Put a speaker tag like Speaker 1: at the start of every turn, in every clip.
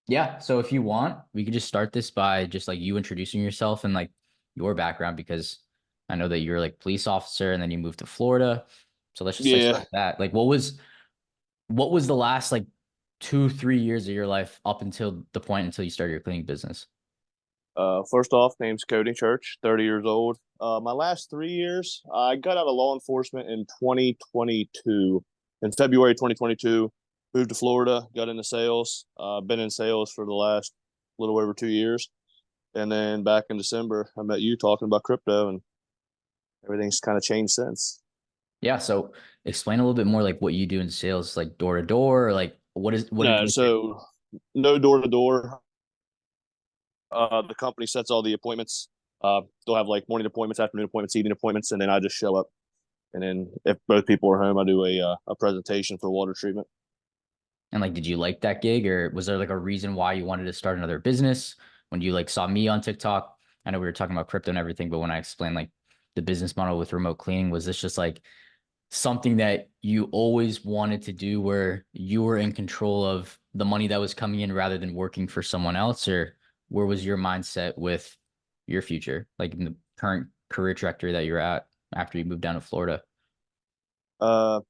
Speaker 1: Yeah. So if you want, we could just start this by just like you introducing yourself and like your background because I know that you're like police officer and then you moved to Florida. So let's just like start
Speaker 2: Yeah.
Speaker 1: with that. Like what was the last like 2, 3 years of your life up until the point until you started your cleaning business?
Speaker 2: First off, name's Cody Church, 30 years old. My last 3 years, I got out of law enforcement in 2022. In February 2022, moved to Florida, got into sales. Been in sales for the last little over 2 years. And then back in December, I met you talking about crypto, and everything's kind of changed since.
Speaker 1: Yeah. So explain a little bit more like what you do in sales, like door to door, or like what did
Speaker 2: No,
Speaker 1: like
Speaker 2: so no door to door. The company sets all the appointments. They'll have like morning appointments, afternoon appointments, evening appointments, and then I just show up. And then if both people are home, I do a presentation for water treatment.
Speaker 1: and like did you like that gig or was there like a reason why you wanted to start another business when you like saw me on TikTok? I know we were talking about crypto and everything, but when I explained like the business model with remote cleaning, was this just like something that you always wanted to do where you were in control of the money that was coming in rather than working for someone else? Or where was your mindset with your future, like in the current career trajectory that you're at after you moved down to Florida?
Speaker 2: Uh,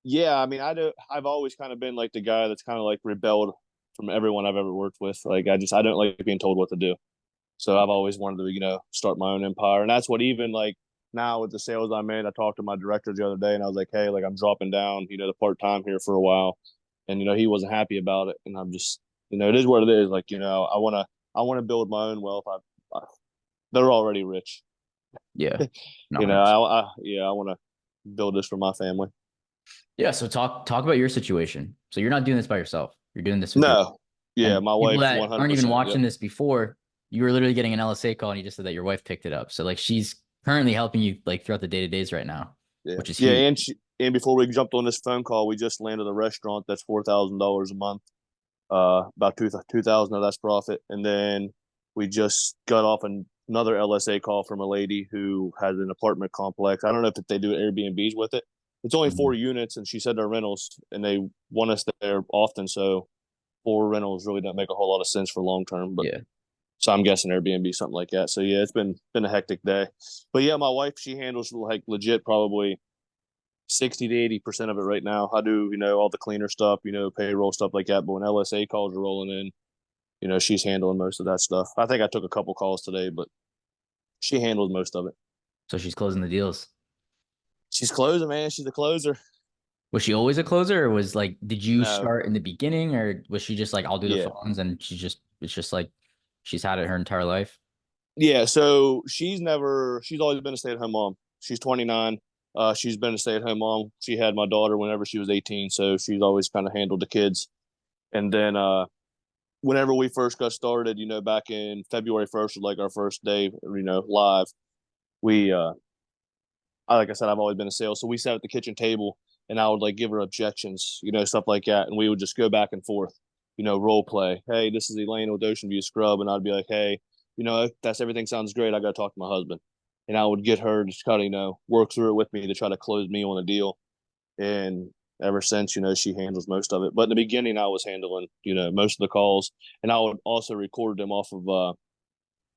Speaker 2: yeah, I mean, I've always kind of been like the guy that's kind of like rebelled from everyone I've ever worked with. Like I don't like being told what to do. So I've always wanted to, start my own empire. And that's what even like now with the sales I'm in, I talked to my director the other day and I was like, hey, like I'm dropping down, the part time here for a while. And, he wasn't happy about it. And I'm just, it is what it is. Like, I want to build my own wealth. They're already rich.
Speaker 1: Yeah. No,
Speaker 2: You know,
Speaker 1: 100%.
Speaker 2: yeah, I want to build this for my family.
Speaker 1: Yeah, so talk about your situation. So you're not doing this by yourself. You're doing this with your
Speaker 2: No, yeah,
Speaker 1: and
Speaker 2: my
Speaker 1: people
Speaker 2: wife,
Speaker 1: that aren't even
Speaker 2: 100%. Yep.
Speaker 1: watching this before, you were literally getting an LSA call and you just said that your wife picked it up. So like she's currently helping you like throughout the day-to-days right now,
Speaker 2: Yeah,
Speaker 1: which is
Speaker 2: yeah,
Speaker 1: huge.
Speaker 2: and before we jumped on this phone call, we just landed a restaurant that's $4,000 a month. About 2,000 of that's profit, and then we just got off another LSA call from a lady who has an apartment complex. I don't know if they do Airbnbs with it. It's only four
Speaker 1: Mhm.
Speaker 2: units, and she said they're rentals, and they want us there often. So four rentals really don't make a whole lot of sense for long term. But
Speaker 1: Yeah.
Speaker 2: so I'm guessing Airbnb something like that. So yeah, it's been a hectic day. But yeah, my wife, she handles like legit probably 60 to 80% of it right now. I do, all the cleaner stuff, payroll stuff like that. But when LSA calls are rolling in, she's handling most of that stuff. I think I took a couple calls today, but she handles most of it.
Speaker 1: So she's closing the deals.
Speaker 2: She's closing, man. She's a closer.
Speaker 1: Was she always a closer or was like did you
Speaker 2: No.
Speaker 1: start in the beginning or was she just like I'll do the
Speaker 2: Yeah.
Speaker 1: phones and it's just like she's had it her entire life?
Speaker 2: Yeah. So she's always been a stay at home mom. She's 29. She's been a stay at home mom. She had my daughter whenever she was 18. So she's always kind of handled the kids. And then, whenever we first got started, back in February 1st was like our first day, live. We, like I said, I've always been a sales. So we sat at the kitchen table and I would like give her objections, stuff like that. And we would just go back and forth, role play. Hey, this is Elaine with Ocean View Scrub. And I'd be like, hey, if that's everything sounds great, I got to talk to my husband. And I would get her to try to, work through it with me to try to close me on a deal. And ever since, she handles most of it. But in the beginning, I was handling, most of the calls. And I would also record them off of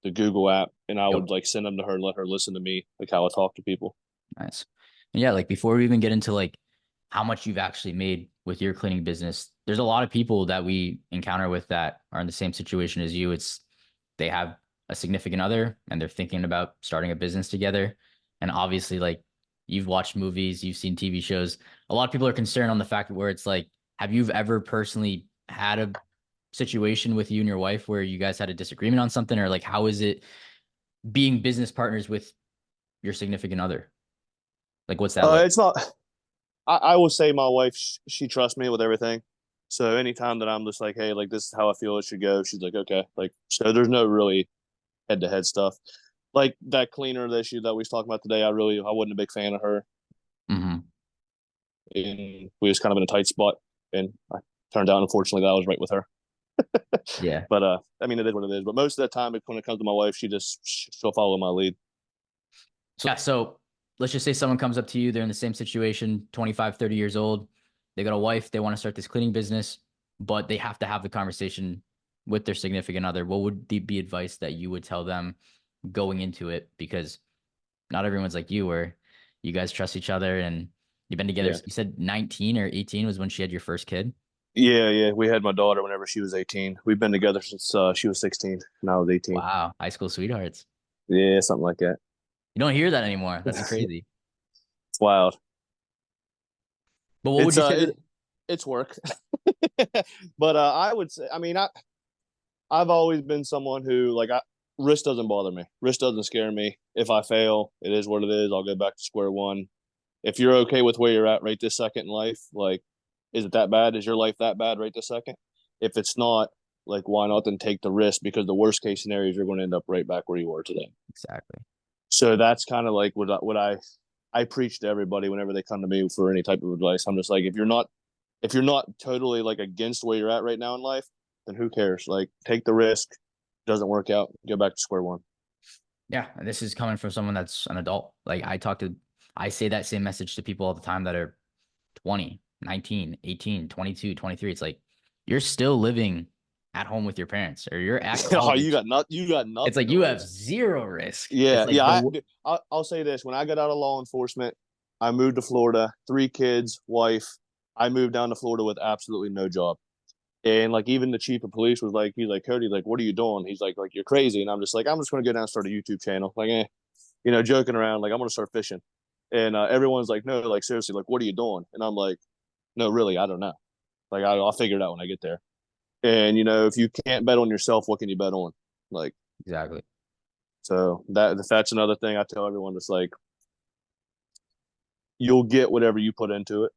Speaker 2: the Google app. And I
Speaker 1: Yep.
Speaker 2: would like send them to her and let her listen to me, like how I talk to people.
Speaker 1: Nice. And yeah, like before we even get into like how much you've actually made with your cleaning business, there's a lot of people that we encounter with that are in the same situation as you. It's they have a significant other and they're thinking about starting a business together. And obviously, like you've watched movies, you've seen TV shows. A lot of people are concerned on the fact where it's like, have you ever personally had a situation with you and your wife where you guys had a disagreement on something, or like how is it being business partners with your significant other? Like, what's that like?
Speaker 2: It's not. I will say my wife, she trusts me with everything. So anytime that I'm just like, hey, like this is how I feel it should go, she's like, okay. Like, so there's no really head to head stuff. Like that cleaner issue that we was talking about today, I wasn't a big fan of her,
Speaker 1: Hmm.
Speaker 2: and we was kind of in a tight spot, and I turned out unfortunately that I was right with her.
Speaker 1: Yeah.
Speaker 2: But I mean, it is what it is. But most of the time, when it comes to my wife, she'll follow my lead.
Speaker 1: So, yeah. So let's just say someone comes up to you. They're in the same situation, 25, 30 years old. They got a wife. They want to start this cleaning business, but they have to have the conversation with their significant other, what would be advice that you would tell them going into it? Because not everyone's like you, where you guys trust each other and you've been together.
Speaker 2: Yeah.
Speaker 1: You said 19 or 18 was when she had your first kid.
Speaker 2: Yeah, yeah. We had my daughter whenever she was 18. We've been together since she was 16 and I was 18.
Speaker 1: Wow, high school sweethearts.
Speaker 2: Yeah, something like that.
Speaker 1: You don't hear that anymore. That's
Speaker 2: It's
Speaker 1: crazy.
Speaker 2: wild.
Speaker 1: But what would
Speaker 2: It's
Speaker 1: you say to
Speaker 2: it's work. But I would say, I mean, I've always been someone who like risk doesn't bother me. Risk doesn't scare me. If I fail, it is what it is. I'll go back to square one. If you're okay with where you're at right this second in life, like, is it that bad? Is your life that bad right this second? If it's not, like, why not then take the risk? Because the worst case scenario is you're going to end up right back where you were today.
Speaker 1: exactly?
Speaker 2: So that's kind of like what I preach to everybody whenever they come to me for any type of advice. I'm just like, if you're not totally like against where you're at right now in life, then who cares? Like, take the risk. Doesn't work out, go back to square one.
Speaker 1: Yeah, and this is coming from someone that's an adult. Like I say that same message to people all the time that are 20, 19, 18, 22, 23. It's like you're still living at home with your parents or you're at
Speaker 2: Oh, you
Speaker 1: college.
Speaker 2: got not you got
Speaker 1: It's
Speaker 2: nothing
Speaker 1: like
Speaker 2: to
Speaker 1: you have
Speaker 2: lose.
Speaker 1: zero risk. It's
Speaker 2: Yeah,
Speaker 1: like
Speaker 2: yeah.
Speaker 1: the
Speaker 2: I'll say this: when I got out of law enforcement, I moved to Florida. 3 kids, wife. I moved down to Florida with absolutely no job. And like even the chief of police was like, he's like, Cody, like, what are you doing? He's like, you're crazy. And I'm just like, I'm just gonna go down and start a YouTube channel. Like, joking around, like I'm gonna start fishing. And everyone's like, no, like seriously, like what are you doing? And I'm like, no, really, I don't know. Like I'll figure it out when I get there. And if you can't bet on yourself, what can you bet on? Like,
Speaker 1: exactly.
Speaker 2: so that's another thing I tell everyone. It's like you'll get whatever you put into it.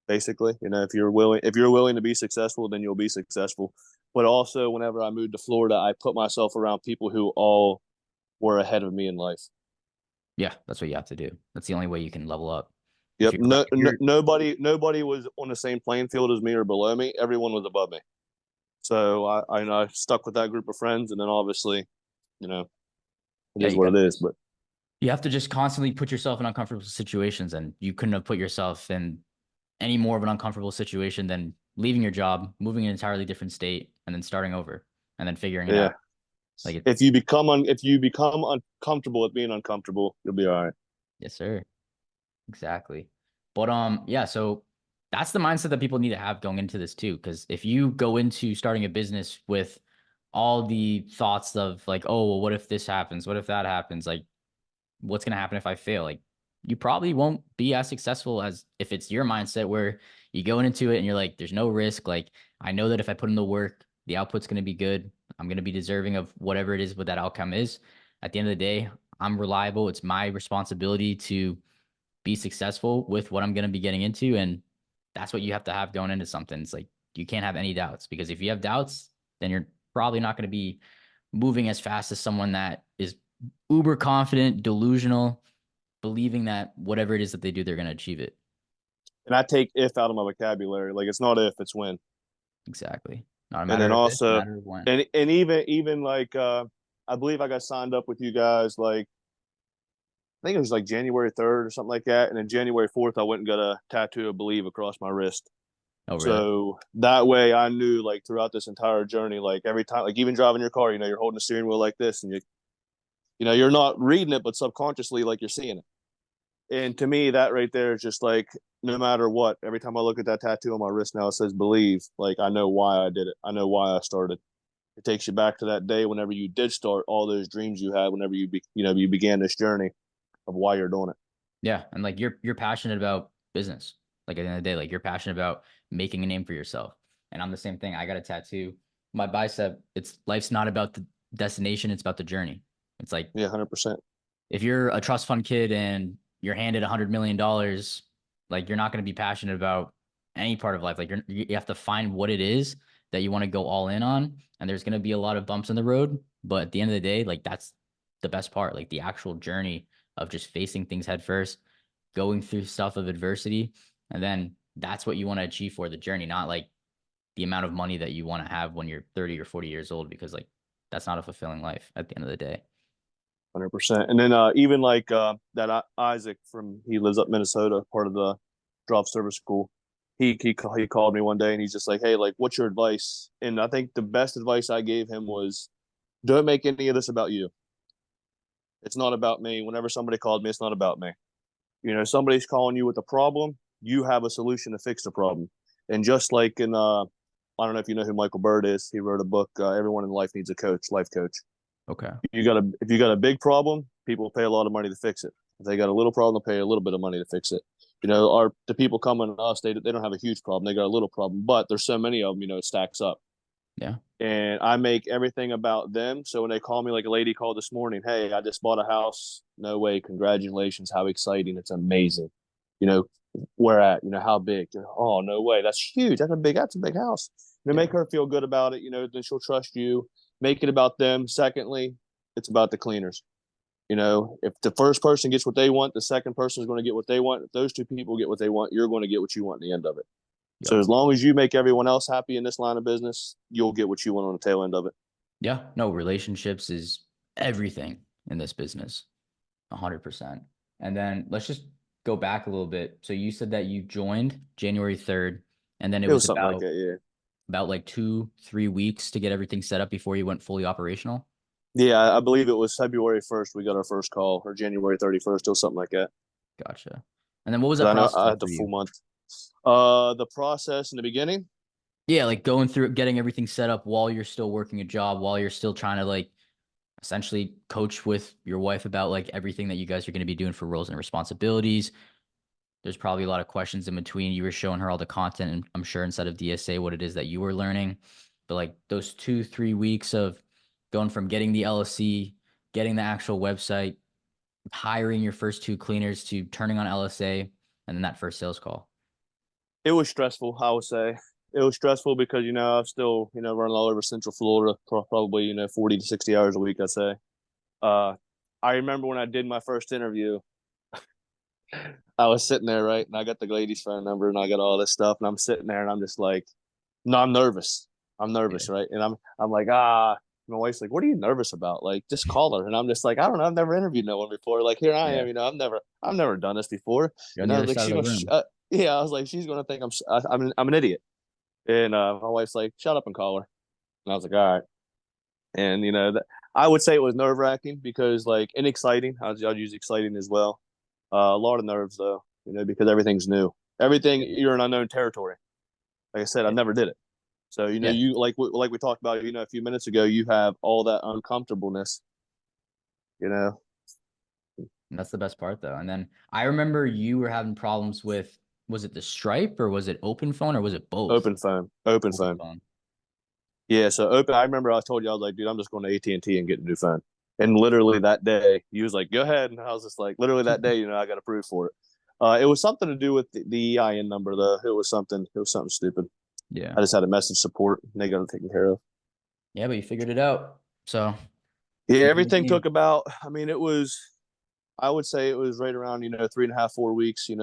Speaker 2: Basically, if you're willing to be successful, then you'll be successful. But also, whenever I moved to Florida, I put myself around people who all were ahead of me in life.
Speaker 1: Yeah, that's what you have to do. That's the only way you can level up. If
Speaker 2: Yep.
Speaker 1: you're
Speaker 2: No,
Speaker 1: if you're
Speaker 2: nobody was on the same playing field as me or below me. Everyone was above me. So I stuck with that group of friends, and then obviously, you know, it
Speaker 1: yeah,
Speaker 2: is what it is. But
Speaker 1: you have to just constantly put yourself in uncomfortable situations and you couldn't have put yourself in any more of an uncomfortable situation than leaving your job, moving an entirely different state, and then starting over and then figuring it
Speaker 2: yeah,
Speaker 1: out. Like it,
Speaker 2: if you become uncomfortable with being uncomfortable, you'll be all right.
Speaker 1: yes, sir. Exactly. But yeah, so that's the mindset that people need to have going into this too. Because if you go into starting a business with all the thoughts of like, oh, well, what if this happens? What if that happens? Like, what's gonna happen if I fail? Like, you probably won't be as successful as if it's your mindset where you go into it and you're like, there's no risk. Like, I know that if I put in the work, the output's gonna be good. I'm gonna be deserving of whatever it is what that outcome is. At the end of the day, I'm reliable. It's my responsibility to be successful with what I'm going to be getting into. And that's what you have to have going into something. It's like you can't have any doubts because if you have doubts, then you're probably not going to be moving as fast as someone that is uber confident, delusional, believing that whatever it is that they do, they're going to achieve it.
Speaker 2: And I take if out of my vocabulary. Like it's not if, it's when.
Speaker 1: Exactly. Not a
Speaker 2: And
Speaker 1: matter
Speaker 2: then
Speaker 1: of if, a
Speaker 2: also,
Speaker 1: matter of when.
Speaker 2: and even like I believe I got signed up with you guys like I think it was like January 3rd or something like that. And then January 4th, I went and got a tattoo of Believe across my wrist.
Speaker 1: Oh, really?
Speaker 2: So that way I knew like throughout this entire journey, like every time, like even driving your car, you're holding the steering wheel like this and you're not reading it, but subconsciously, like you're seeing it. And to me, that right there is just like, no matter what, every time I look at that tattoo on my wrist now, it says Believe. Like I know why I did it. I know why I started. It takes you back to that day whenever you did start all those dreams you had, whenever you began this journey of why you're doing it.
Speaker 1: Yeah. And like you're passionate about business. Like at the end of the day, like you're passionate about making a name for yourself. And I'm the same thing. I got a tattoo. My bicep, it's life's not about the destination, it's about the journey. It's like
Speaker 2: Yeah, 100%.
Speaker 1: if you're a trust fund kid and you're handed $100 million, like you're not going to be passionate about any part of life. Like you have to find what it is that you want to go all in on. And there's going to be a lot of bumps in the road. But at the end of the day, like that's the best part, like the actual journey of just facing things head first, going through stuff of adversity. And then that's what you want to achieve for the journey, not like the amount of money that you want to have when you're 30 or 40 years old, because like that's not a fulfilling life at the end of the day.
Speaker 2: 100%. And then even like that Isaac from he lives up Minnesota, part of the Dropservice school. he called me one day and he's just like, hey, like, what's your advice? And I think the best advice I gave him was, don't make any of this about you. It's not about me. Whenever somebody called me, it's not about me. Somebody's calling you with a problem, you have a solution to fix the problem. And just like in I don't know if you know who Michael Bird is. He wrote a book, Everyone in Life Needs a Coach, Life Coach.
Speaker 1: Okay.
Speaker 2: If you got a big problem, people pay a lot of money to fix it. If they got a little problem, they pay a little bit of money to fix it. The people coming to us, they don't have a huge problem. They got a little problem, but there's so many of them, it stacks up.
Speaker 1: Yeah.
Speaker 2: And I make everything about them. So when they call me, like a lady called this morning, hey, I just bought a house. No way, congratulations, how exciting! It's amazing. You know, where at? How big? Oh, no way, that's huge. That's a big house.
Speaker 1: Yeah.
Speaker 2: Make her feel good about it. Then she'll trust you. Make it about them. Secondly, it's about the cleaners. If the first person gets what they want, the second person is going to get what they want. If those two people get what they want, you're going to get what you want in the end of it. So
Speaker 1: Yep.
Speaker 2: as long as you make everyone else happy in this line of business, you'll get what you want on the tail end of it.
Speaker 1: Yeah. No, relationships is everything in this business. 100%. And then let's just go back a little bit. So you said that you joined January 3rd, and then it
Speaker 2: It was
Speaker 1: was
Speaker 2: something like that, yeah.
Speaker 1: about like 2-3 weeks to get everything set up before you went fully operational.
Speaker 2: Yeah, I believe it was February 1st we got our first call, or January 31st, or something like that.
Speaker 1: Gotcha. And then what was that
Speaker 2: Because I know
Speaker 1: process
Speaker 2: I
Speaker 1: like
Speaker 2: had
Speaker 1: for
Speaker 2: the full
Speaker 1: you?
Speaker 2: month. The process in the beginning,
Speaker 1: Yeah, like going through getting everything set up while you're still working a job, while you're still trying to like essentially coach with your wife about like everything that you guys are going to be doing for roles and responsibilities. There's probably a lot of questions in between. You were showing her all the content, and I'm sure inside of DSA what it is that you were learning. But like those 2-3 weeks of going from getting the LLC, getting the actual website, hiring your first two cleaners to turning on LSA, and then that first sales call.
Speaker 2: it was stressful, I would say. It was stressful because, I'm still, running all over Central Florida, probably, 40 to 60 hours a week, I'd say. Uh, I remember when I did my first interview, I was sitting there, right? And I got the lady's phone number and I got all this stuff. And I'm sitting there and I'm just like, no, I'm nervous. I'm
Speaker 1: Yeah.
Speaker 2: nervous, right? And I'm like, ah. My wife's like, what are you nervous about? Like, just call her. And I'm just like, I don't know. I've never interviewed no one before. Like, here I
Speaker 1: Yeah.
Speaker 2: am. I've never done this before.
Speaker 1: You're on
Speaker 2: And
Speaker 1: the
Speaker 2: I
Speaker 1: other
Speaker 2: was like,
Speaker 1: side of
Speaker 2: she
Speaker 1: the
Speaker 2: must,
Speaker 1: room.
Speaker 2: yeah. I was like, she's gonna think I'm an idiot. And my wife's like, shut up and call her. And I was like, all right. And I would say it was nerve wracking because and exciting. I'd use exciting as well. A lot of nerves though, because everything's new. Everything
Speaker 1: Yeah.
Speaker 2: you're in unknown territory. Like I said, I
Speaker 1: Yeah.
Speaker 2: never did it. So
Speaker 1: Yeah.
Speaker 2: you like we talked about a few minutes ago. You have all that uncomfortableness. You know,
Speaker 1: And that's the best part though. And then I remember you were having problems with, was it the Stripe or was it Open Phone or was it both?
Speaker 2: open
Speaker 1: Open
Speaker 2: phone.
Speaker 1: Phone.
Speaker 2: Yeah. So open. I remember I told you I was like, dude, I'm just going to AT&T and getting a new phone. And literally that day, he was like, go ahead. And I was just like, literally that day, I got approved for it. It was something to do with the EIN number though. It was something stupid.
Speaker 1: Yeah.
Speaker 2: I just had a message support and they got it taken care of.
Speaker 1: Yeah, but you figured it out. So
Speaker 2: Yeah,
Speaker 1: you did
Speaker 2: everything
Speaker 1: me.
Speaker 2: took about. I mean, I would say it was right around 3.5, 4 weeks. It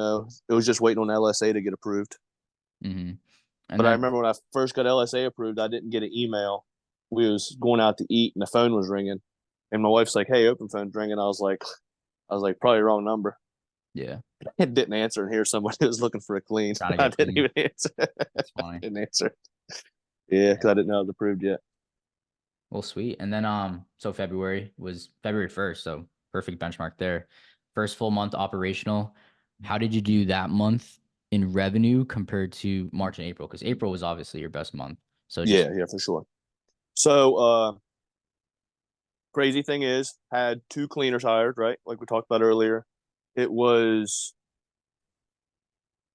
Speaker 2: was just waiting on LSA to get approved.
Speaker 1: Mm-hmm. And
Speaker 2: But I
Speaker 1: then
Speaker 2: remember when I first got LSA approved, I didn't get an email. We was going out to eat and the phone was ringing, and my wife's like, "Hey, open phone's ringing." I was like, probably wrong number.
Speaker 1: yeah,
Speaker 2: I didn't answer, and here somebody was looking for a clean.
Speaker 1: trying to
Speaker 2: I
Speaker 1: get
Speaker 2: didn't
Speaker 1: clean.
Speaker 2: even answer.
Speaker 1: That's funny.
Speaker 2: Didn't answer. Yeah, because
Speaker 1: Yeah.
Speaker 2: I didn't know it was approved yet.
Speaker 1: Well, sweet. And then so February was February 1st, so perfect benchmark there. First full month operational. How did you do that month in revenue compared to March and April? Because April was obviously your best month. So just
Speaker 2: Yeah, yeah, for sure. So, crazy thing is, had two cleaners hired, right? Like we talked about earlier. It was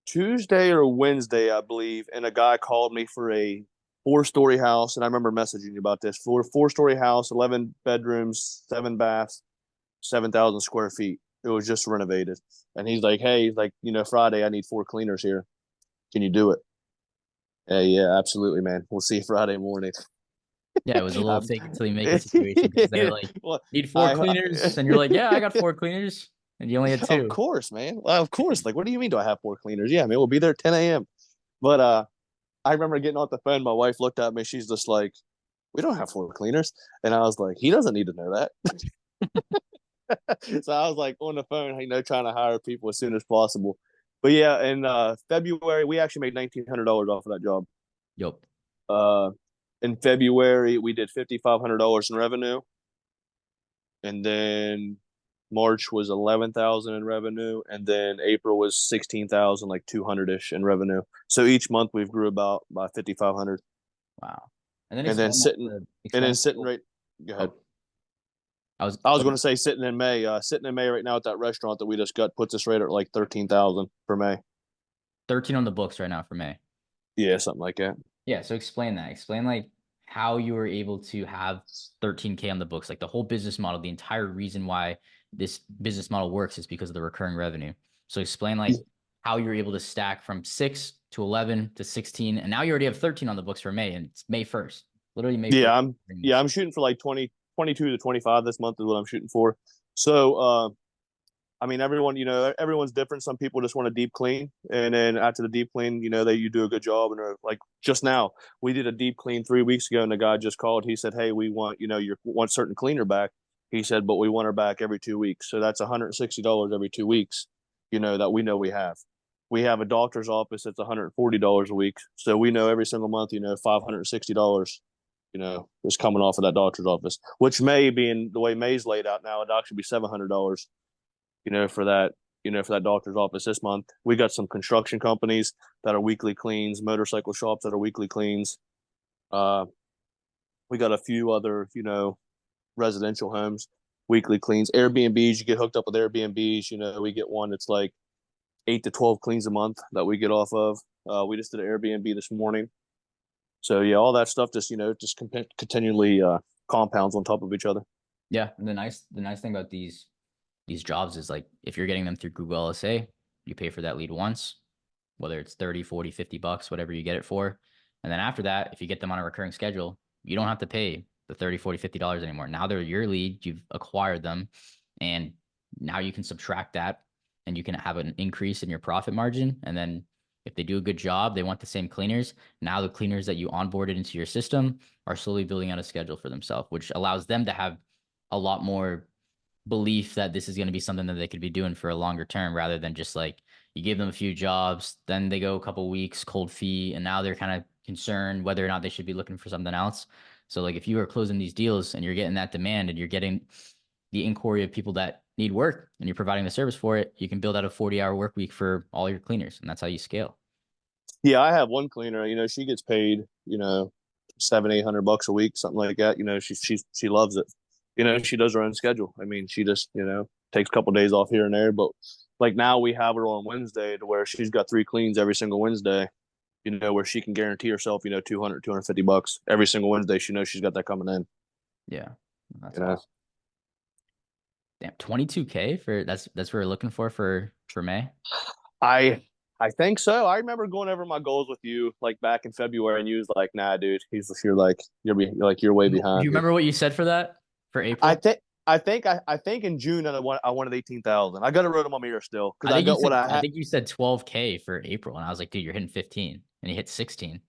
Speaker 2: Tuesday or Wednesday, I believe, and a guy called me for a four-story house, and I remember messaging you about this. Four-story house, 11 bedrooms, 7 baths, 7,000 square feet. It was just renovated, and he's like, "Hey, like Friday, I need four cleaners here. Can you do it?" Yeah, yeah, absolutely, man. We'll see you Friday morning.
Speaker 1: yeah, it was a little
Speaker 2: um,
Speaker 1: fake it till you make it situation because they're like,
Speaker 2: well,
Speaker 1: need four
Speaker 2: I
Speaker 1: cleaners, and you're like, yeah, I got four cleaners, and you only had
Speaker 2: of
Speaker 1: two.
Speaker 2: course, man. Well, of course. Like, what do you mean? Do I have four cleaners? Yeah, man. We'll be there at 10 a.m. But I remember getting off the phone. My wife looked at me. She's just like, "We don't have four cleaners," and I was like, "He doesn't need to know that." So I was like on the phone, trying to hire people as soon as possible. But yeah, in February we actually made $1,900 off of that job.
Speaker 1: Yup.
Speaker 2: Uh, in February we did $5,500 in revenue, and then March was 11,000 in revenue, and then April was 16,000, like 200 ish in revenue. So each month we've grew about by 5,500,
Speaker 1: Wow. And then
Speaker 2: and then
Speaker 1: explain that
Speaker 2: sitting
Speaker 1: to
Speaker 2: and then
Speaker 1: explain to
Speaker 2: sitting
Speaker 1: people.
Speaker 2: right. Go ahead.
Speaker 1: Oh, I was
Speaker 2: I was
Speaker 1: go
Speaker 2: going
Speaker 1: ahead.
Speaker 2: to say sitting in May right now at that restaurant that we just got puts us right at like 13,000 for May.
Speaker 1: 13 on the books right now for May.
Speaker 2: Yeah, something like that.
Speaker 1: Yeah, so explain that. Explain like how you were able to have 13K on the books. Like the whole business model, the entire reason why this business model works is because of the recurring revenue. So explain like how you're able to stack from 6 to 11 to 16, and now you already have 13 on the books for May, and it's May 1st. Literally May
Speaker 2: Yeah,
Speaker 1: 1st.
Speaker 2: I'm yeah, I'm shooting for like 22 to 25 this month is what I'm shooting for. So, I mean, everyone's different. Some people just want a deep clean, and then after the deep clean, you do a good job. And like just now, we did a deep clean 3 weeks ago, and the guy just called. He said, "Hey, we want your one certain cleaner back." He said, "But we want her back every 2 weeks, so that's $160 every 2 weeks." That we know we have. We have a doctor's office that's $140 a week, so we know every single month, $560, is coming off of that doctor's office. Which may, being the way May's laid out now, it'd actually be $700 for that doctor's office this month. We got some construction companies that are weekly cleans, motorcycle shops that are weekly cleans. Uh, we got a few other, residential homes, weekly cleans. Airbnbs, you get hooked up with Airbnbs. We get one that's like 8 to 12 cleans a month that we get off of. We just did an Airbnb this morning. So yeah, all that stuff just continually compounds on top of each other.
Speaker 1: Yeah, and the nice thing about these jobs is like if you're getting them through Google LSA, you pay for that lead once, whether it's 30, 40, $50, whatever you get it for. And then after that, if you get them on a recurring schedule, you don't have to pay the 30, 40, $50 anymore. Now they're your lead, you've acquired them, and now you can subtract that and you can have an increase in your profit margin. And then if they do a good job, they want the same cleaners. Now the cleaners that you onboarded into your system are slowly building out a schedule for themselves, which allows them to have a lot more belief that this is going to be something that they could be doing for a longer term rather than just like you give them a few jobs, then they go a couple weeks cold feet, and now they're kind of concerned whether or not they should be looking for something else. So like if you are closing these deals and you're getting that demand and you're getting the inquiry of people that need work and you're providing the service for it, you can build out a 40-hour work week for all your cleaners, and that's how you scale.
Speaker 2: Yeah, I have one cleaner. She gets paid, 700-800 bucks a week, something like that. She loves it. She does her own schedule. I mean, she just takes a couple of days off here and there. But like now we have her on Wednesday to where she's got 3 cleans every single Wednesday. Where she can guarantee herself, 200, 250 bucks every single Wednesday. She knows she's got that coming in.
Speaker 1: Yeah, that's
Speaker 2: You know,
Speaker 1: awesome. Damn, 22K for that's what we're looking for May.
Speaker 2: I I think so. I remember going over my goals with you like back in February, and you was like, "Nah, dude." You're way
Speaker 1: Do you
Speaker 2: behind me.
Speaker 1: remember what you said for that for
Speaker 2: I
Speaker 1: April?
Speaker 2: think I think in June I wanted 18,000. I got it wrote on my mirror still because
Speaker 1: I
Speaker 2: I
Speaker 1: think you
Speaker 2: got what
Speaker 1: said
Speaker 2: I
Speaker 1: I
Speaker 2: had.
Speaker 1: think you said 12K for April, and I was like, dude, you're hitting 15, and you hit 16.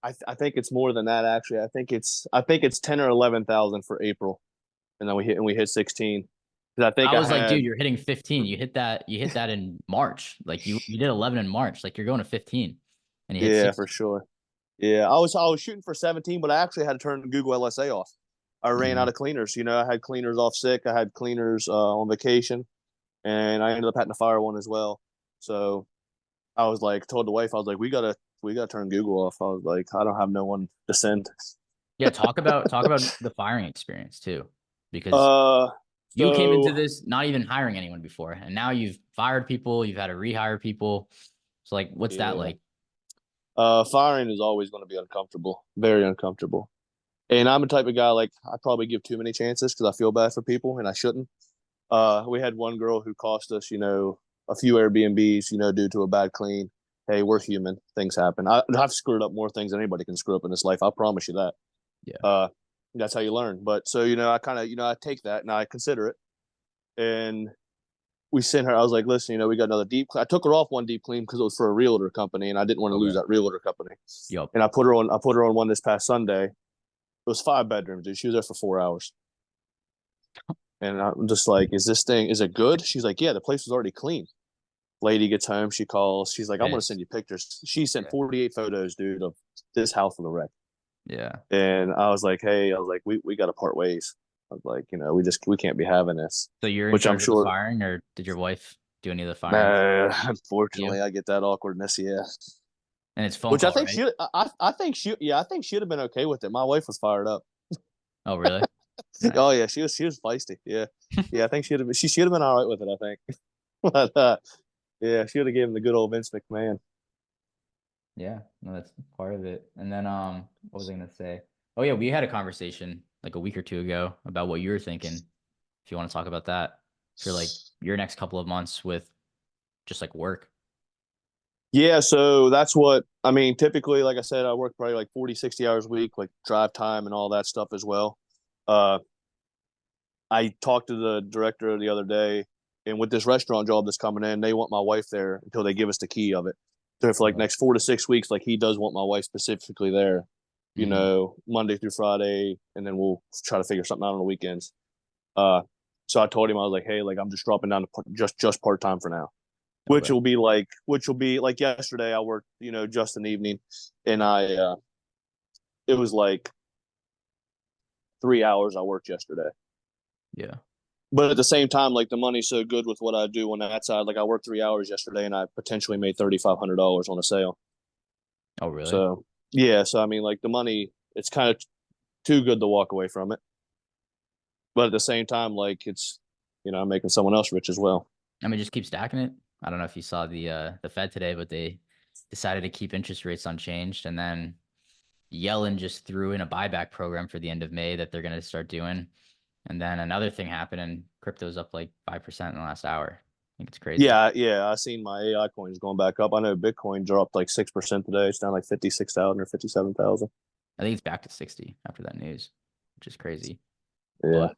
Speaker 2: I think it's more than that actually. I think it's 10 or 11,000 for April, and then we hit 16. Because I think
Speaker 1: I
Speaker 2: I
Speaker 1: was like, dude,
Speaker 2: had
Speaker 1: you're hitting 15. You hit that in March. Like you did 11 in March. Like you're going to 15, and you hit
Speaker 2: yeah, for
Speaker 1: 16.
Speaker 2: sure. Yeah, I was shooting for 17, but I actually had to turn Google LSA off. I ran out
Speaker 1: Mhm.
Speaker 2: of cleaners. I had cleaners off sick. I had cleaners on vacation, and I ended up having to fire one as well. So I was like, told the wife, I was like, we gotta turn Google off. I was like, I don't have no one to send.
Speaker 1: Yeah, talk about the firing experience too, because
Speaker 2: Uh,
Speaker 1: you came into
Speaker 2: so
Speaker 1: this not even hiring anyone before, and now you've fired people. You've had to rehire people. So like, what's that
Speaker 2: yeah,
Speaker 1: like?
Speaker 2: firing is always going to be uncomfortable, very uncomfortable. And I'm the type of guy like I probably give too many chances because I feel bad for people and I shouldn't. We had one girl who cost us, a few Airbnbs, due to a bad clean. Hey, we're human. Things happen. I've screwed up more things than anybody can screw up in this life. I promise you that.
Speaker 1: Yeah.
Speaker 2: Uh, that's how you learn. But so, I kind of, I take that and I consider it. And we sent her. I was like, listen, we got another deep. I took her off one deep clean because it was for a realtor company, and I didn't want to lose
Speaker 1: Okay.
Speaker 2: that realtor company.
Speaker 1: Yup.
Speaker 2: And I put her on one this past Sunday. It was 5 bedrooms, dude. She was there for 4 hours. And I'm just like, is it good? She's like, yeah, the place was already clean. Lady gets home, she calls. She's like, "I'm gonna send
Speaker 1: Pissed.
Speaker 2: you pictures." She sent
Speaker 1: Yeah.
Speaker 2: 48 photos, dude, of this house in the wreck.
Speaker 1: Yeah.
Speaker 2: And I was like, "Hey, I was like, we got to part ways." I was like, we can't be having this.
Speaker 1: So you're in
Speaker 2: Which I'm
Speaker 1: charge of the
Speaker 2: sure.
Speaker 1: firing, or did your wife do any of the firing? You?
Speaker 2: Unfortunately, I get that awkwardness. Yeah.
Speaker 1: And it's phone
Speaker 2: Which I
Speaker 1: call,
Speaker 2: think
Speaker 1: right?
Speaker 2: I think I think she'd have been okay with it. My wife was fired up.
Speaker 1: Oh, really?
Speaker 2: Oh
Speaker 1: Nice.
Speaker 2: yeah, she was feisty. Yeah, yeah. I think she should have been all right with it. I think, but yeah, she would have given the good old Vince McMahon.
Speaker 1: Yeah, no, that's part of it. And then what was I gonna say? Oh yeah, we had a conversation like a week or two ago about what you were thinking. If you want to talk about that for like your next couple of months with just like work.
Speaker 2: Yeah, so that's what I mean. Typically, like I said, I work probably like 40, 60 hours a week, like drive time and all that stuff as well. Uh, I talked to the director the other day, and with this restaurant job that's coming in, they want my wife there until they give us the key of it. So for like
Speaker 1: Okay.
Speaker 2: next 4 to 6 weeks, like he does want my wife specifically there,
Speaker 1: Hmm.
Speaker 2: Monday through Friday, and then we'll try to figure something out on the weekends. Uh, so I told him I was like, hey, like I'm just dropping down to just part time for now,
Speaker 1: Okay.
Speaker 2: which will be like yesterday. I worked, just an evening, and it was like 3 hours I worked yesterday.
Speaker 1: Yeah.
Speaker 2: But at the same time, like the money's so good with what I do on that side. Like I worked 3 hours yesterday, and I potentially made $3,500 on a sale.
Speaker 1: Oh, really?
Speaker 2: So yeah, so I mean, like the money, it's kind of too good to walk away from it. But at the same time, like I'm making someone else rich as well.
Speaker 1: I mean, just keep stacking it. I don't know if you saw the Fed today, but they decided to keep interest rates unchanged, and then Yellen just threw in a buyback program for the end of May that they're going to start doing. And then another thing happened, and crypto's up like 5% in the last hour. I think it's crazy.
Speaker 2: Yeah, yeah. I seen my AI coins going back up. I know Bitcoin dropped like 6% today. It's down like 56,000 or 57,000.
Speaker 1: I think it's back to 60 after that news, which is crazy.
Speaker 2: Yeah.
Speaker 1: But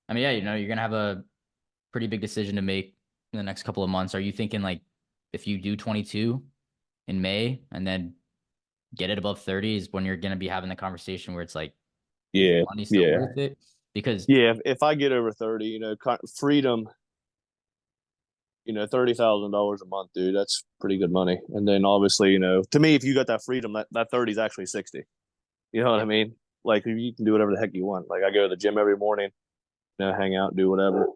Speaker 1: I mean, yeah, you're gonna have a pretty big decision to make in the next couple of months. Are you thinking like if you do 22 in May and then get it above 30 is when you're gonna be having the conversation where it's like, is the
Speaker 2: Yeah.
Speaker 1: money still
Speaker 2: Yeah.
Speaker 1: worth it? Because
Speaker 2: Yeah. If I get over 30, freedom, $30,000 a month, dude, that's pretty good money. And then obviously, to me, if you got that freedom, that 30 is actually 60. You know what
Speaker 1: yeah,
Speaker 2: I mean? Like you can do whatever the heck you want. Like I go to the gym every morning, hang out, do whatever,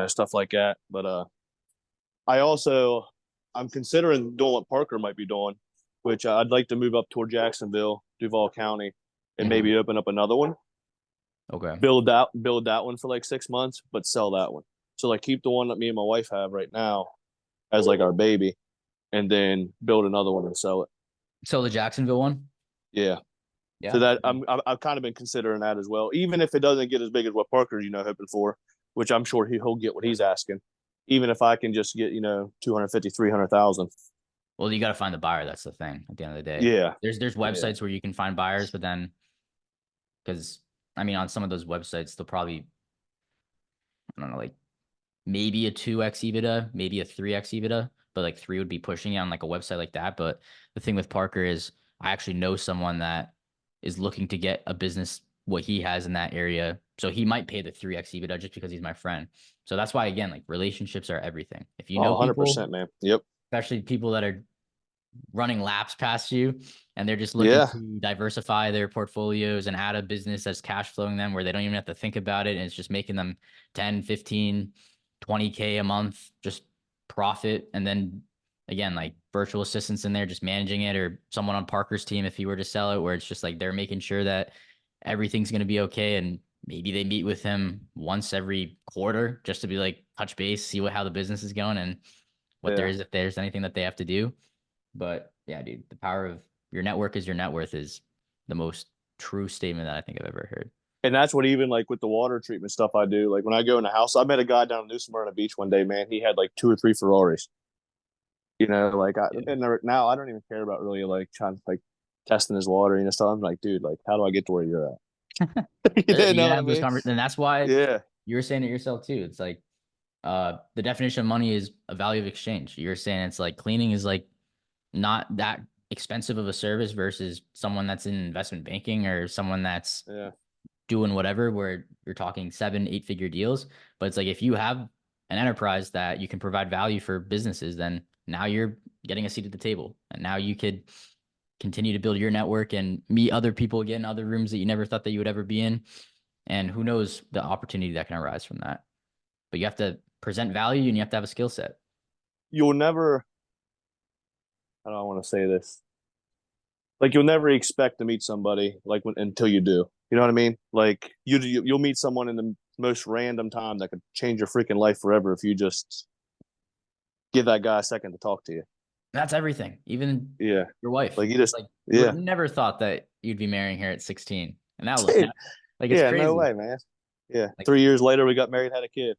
Speaker 2: stuff like that. But I'm considering doing what Parker might be doing, which I'd like to move up toward Jacksonville, Duval County, and
Speaker 1: hmm,
Speaker 2: maybe open up another one.
Speaker 1: okay.
Speaker 2: Build that one for like 6 months, but sell that one. So like keep the one that me and my wife have right now as like our baby, and then build another one and sell it.
Speaker 1: So the Jacksonville one,
Speaker 2: Yeah. So
Speaker 1: yeah,
Speaker 2: that I've kind of been considering that as well, even if it doesn't get as big as what Parker's hoping for, which I'm sure he'll get what he's asking. Even if I can just get 250, 300,000.
Speaker 1: well, you got to find the buyer. That's the thing. At the end of the day,
Speaker 2: Yeah,
Speaker 1: there's
Speaker 2: yeah,
Speaker 1: websites where you can find buyers, but then because I mean, on some of those websites, they'll probably I don't know, like maybe a 2x EBITDA, maybe a 3x EBITDA, but like three would be pushing it on like a website like that. But the thing with Parker is I actually know someone that is looking to get a business what he has in that area. So he might pay the 3x EBITDA just because he's my friend. So that's why again, like relationships are everything. If you
Speaker 2: oh,
Speaker 1: know people,
Speaker 2: 100%, man. Yep.
Speaker 1: especially people that are running laps past you and they're just looking
Speaker 2: Yeah,
Speaker 1: to diversify their portfolios and add a business that's cash flowing them where they don't even have to think about it and it's just making them 10, 15, 20K a month just profit. And then again, like virtual assistants in there just managing it, or someone on Parker's team if he were to sell it, where it's just like they're making sure that everything's going to be okay. And maybe they meet with him once every quarter just to be like touch base, see how the business is going and what there
Speaker 2: yeah.
Speaker 1: is, if there's anything that they have to do. But yeah, dude, the power of your network is your net worth is the most true statement that I think I've ever heard.
Speaker 2: And that's what even like with the water treatment stuff I do. Like when I go in the house, I met a guy down in New Smyrna Beach one day, man. He had like two or three Ferraris.
Speaker 1: Yeah.
Speaker 2: And now I don't even care about really like trying to like testing his water, stuff. I'm like, dude, like, how do I get to where you're at? You
Speaker 1: You
Speaker 2: know
Speaker 1: gotta
Speaker 2: what I
Speaker 1: have those
Speaker 2: mean?
Speaker 1: conversations, and that's why
Speaker 2: Yeah,
Speaker 1: you were saying it yourself too. It's like the definition of money is a value of exchange. You're saying it's like cleaning is like not that expensive of a service versus someone that's in investment banking or someone that's
Speaker 2: yeah,
Speaker 1: doing whatever where you're talking 7, 8 figure deals. But it's like if you have an enterprise that you can provide value for businesses, then now you're getting a seat at the table. And now you could continue to build your network and meet other people again in other rooms that you never thought that you would ever be in. And who knows the opportunity that can arise from that. But you have to present value and you have to have a skill set.
Speaker 2: You'll never, I don't want to say this, like you'll never expect to meet somebody like until you do. You know what I mean? Like you'll meet someone in the most random time that could change your freaking life forever if you just give that guy a second to talk to you.
Speaker 1: That's everything. Even
Speaker 2: Yeah.
Speaker 1: your wife.
Speaker 2: Like you
Speaker 1: It's
Speaker 2: just
Speaker 1: like you would
Speaker 2: yeah.
Speaker 1: never thought that you'd be marrying her at 16. And now look, now,
Speaker 2: Dude,
Speaker 1: like it's
Speaker 2: yeah, no
Speaker 1: crazy.
Speaker 2: way, man. Yeah.
Speaker 1: Like,
Speaker 2: 3 years later we got married, had a kid.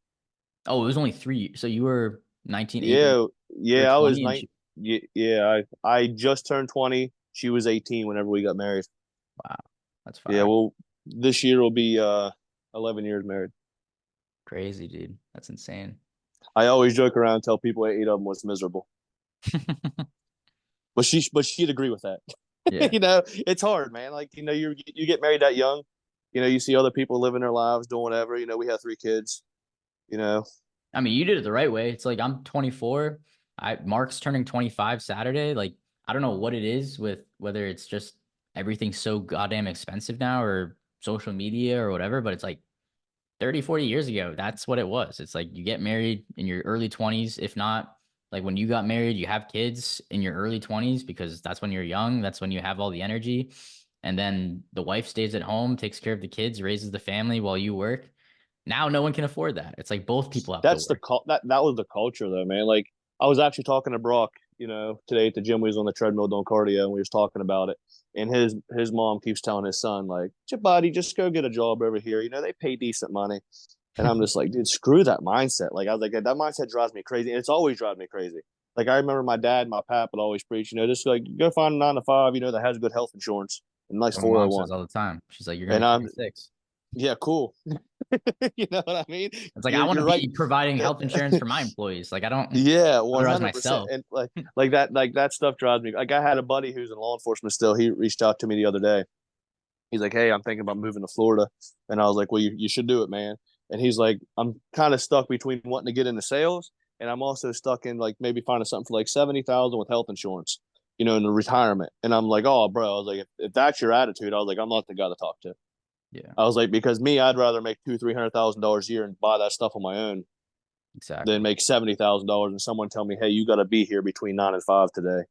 Speaker 1: oh, it was only 3. So you were 19, 8 years,
Speaker 2: Yeah,
Speaker 1: you're
Speaker 2: yeah, I was
Speaker 1: 20 and
Speaker 2: 19.
Speaker 1: she,
Speaker 2: Yeah, yeah, I just turned 20. She was 18 whenever we got married.
Speaker 1: wow, that's
Speaker 2: Yeah,
Speaker 1: fire.
Speaker 2: well, this year will be 11 years married.
Speaker 1: Crazy, dude. That's insane.
Speaker 2: I always joke around and tell people 8 of them was miserable. But she'd agree with that.
Speaker 1: Yeah.
Speaker 2: It's hard, man. Like, you get married that young, you see other people living their lives, doing whatever. We have 3 kids, you know.
Speaker 1: I mean, you did it the right way. It's like I'm 24. Mark's turning 25 Saturday. Like, I don't know what it is with whether it's just everything's so goddamn expensive now or social media or whatever, but it's like 30, 40 years ago, that's what it was. It's like you get married in your early 20s. If not, like when you got married, you have kids in your early 20s because that's when you're young. That's when you have all the energy. And then the wife stays at home, takes care of the kids, raises the family while you work. Now no one can afford that. It's like both people have to
Speaker 2: That's the
Speaker 1: work.
Speaker 2: that was the culture though, man. Like I was actually talking to Brock, today at the gym. We was on the treadmill doing cardio, and we was talking about it. And his mom keeps telling his son, like, buddy, just go get a job over here. They pay decent money. And I'm just like, dude, screw that mindset. Like I was like, that mindset drives me crazy, and it's always driven me crazy. Like I remember my dad, and my pap would always preach, just like go find a 9 to 5, that has good health insurance and nice
Speaker 1: What my mom
Speaker 2: 401.
Speaker 1: says all the time. She's like, you're gonna
Speaker 2: And
Speaker 1: be
Speaker 2: I'm
Speaker 1: 26.
Speaker 2: yeah, cool. You know what I mean?
Speaker 1: It's like I want
Speaker 2: You're
Speaker 1: to
Speaker 2: right.
Speaker 1: be providing health insurance for my employees. Like I don't
Speaker 2: Yeah,
Speaker 1: otherwwise
Speaker 2: 100%.
Speaker 1: myself.
Speaker 2: And like that stuff drives me. Like I had a buddy who's in law enforcement still. He reached out to me the other day. He's like, "Hey, I'm thinking about moving to Florida," and I was like, "Well, you should do it, man." And he's like, "I'm kind of stuck between wanting to get into sales, and I'm also stuck in like maybe finding something for like 70,000 with health insurance, in the retirement." And I'm like, "Oh, bro," I was like, "If that's your attitude," I was like, "I'm not the guy to talk to."
Speaker 1: Yeah,
Speaker 2: I was like, because me, I'd rather make $200,000-300,000 a year and buy that stuff on my own than
Speaker 1: exactly.
Speaker 2: make $70,000 and someone tell me, "Hey, you got to be here between 9 and 5 today,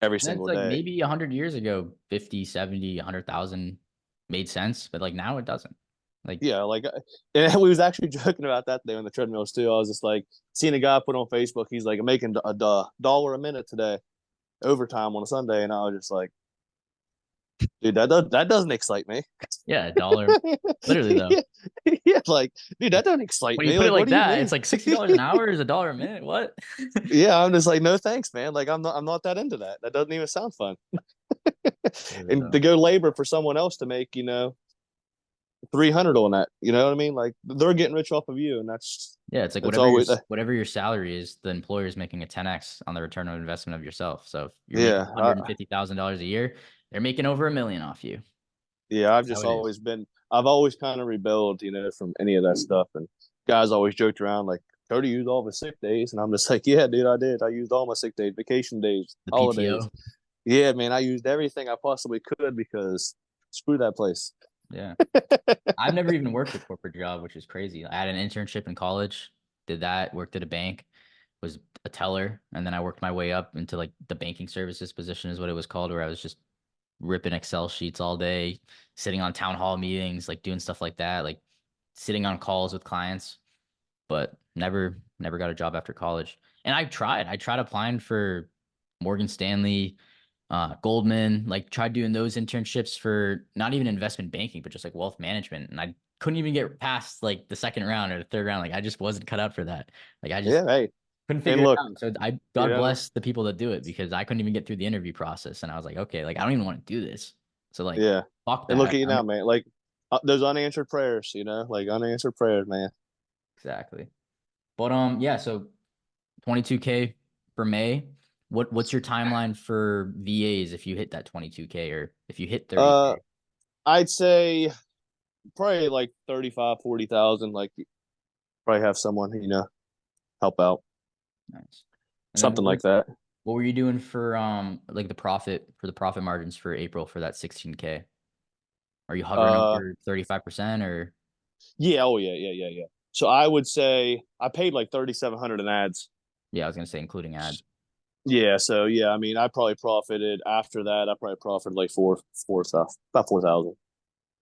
Speaker 2: every
Speaker 1: And it's
Speaker 2: single
Speaker 1: like
Speaker 2: day."
Speaker 1: maybe 100 years ago, 50, 70, 100,000 made sense, but like now it doesn't. Like,
Speaker 2: Yeah, like, and we was actually joking about that today on the treadmills too. I was just like, seeing a guy put on Facebook, he's like, making $1 a minute today, overtime on a Sunday, and I was just like, dude, that doesn't excite me.
Speaker 1: yeah, a dollar. Literally though.
Speaker 2: Yeah, yeah, like, dude, that doesn't excite
Speaker 1: When you
Speaker 2: me.
Speaker 1: put it
Speaker 2: Like, what
Speaker 1: like
Speaker 2: do you
Speaker 1: that, it's
Speaker 2: mean?
Speaker 1: like $60 an hour is a dollar a minute. What?
Speaker 2: Yeah, I'm just like, no thanks, man. Like, I'm not that into that. That doesn't even sound fun.
Speaker 1: Literally
Speaker 2: And
Speaker 1: though.
Speaker 2: to go labor for someone else to make, 300 on that. You know what I mean? Like they're getting rich off of you, and
Speaker 1: Yeah, it's like
Speaker 2: that's always
Speaker 1: whatever your salary is, the employer is making a 10x on the return on investment of yourself. So if you're making
Speaker 2: yeah.
Speaker 1: $150,000 a year, they're making over a million off you.
Speaker 2: Yeah,
Speaker 1: That's how it is.
Speaker 2: I've always kind of rebelled, from any of that stuff. And guys always joked around like, Cody used all of his sick days. And I'm just like, yeah, dude, I did. I used all my sick days, vacation days,
Speaker 1: The
Speaker 2: holidays.
Speaker 1: PTO.
Speaker 2: Yeah, man, I used everything I possibly could because screw that place.
Speaker 1: Yeah. I've never even worked a corporate job, which is crazy. I had an internship in college, did that, worked at a bank, was a teller, and then I worked my way up into like the banking services position is what it was called, where I was just ripping Excel sheets all day, sitting on town hall meetings, like doing stuff like that, like sitting on calls with clients, but never got a job after college. And I tried applying for Morgan Stanley, Goldman, like tried doing those internships for not even investment banking, but just like wealth management. And I couldn't even get past like the second round or the third round. Like I just wasn't cut out for that. Like I just
Speaker 2: Yeah, hey,
Speaker 1: couldn't
Speaker 2: and
Speaker 1: figure it
Speaker 2: look,
Speaker 1: out. So I
Speaker 2: you
Speaker 1: God
Speaker 2: know,
Speaker 1: bless the people that do it because I couldn't even get through the interview process. And I was like, okay, like I don't even want to do this. So like
Speaker 2: yeah,
Speaker 1: fuck
Speaker 2: and look
Speaker 1: that.
Speaker 2: at you now, man. Like those unanswered prayers, like unanswered prayers, man.
Speaker 1: Exactly. But yeah, so 22K for May. What's your timeline for VAs if you hit that 22K or if you hit
Speaker 2: Uh,
Speaker 1: 30K?
Speaker 2: I'd say probably like 35, 40,000. Like probably have someone, help out,
Speaker 1: Nice. And then
Speaker 2: something like that.
Speaker 1: what were you doing for like the profit margins for April for that 16K? Are you hovering
Speaker 2: Uh,
Speaker 1: over 35% or
Speaker 2: yeah, oh yeah. So I would say I paid like 3,700 in ads.
Speaker 1: yeah, I was gonna say including ads.
Speaker 2: Yeah, so yeah, I mean, I probably profited after that. I probably profited like four stuff, about 4,000.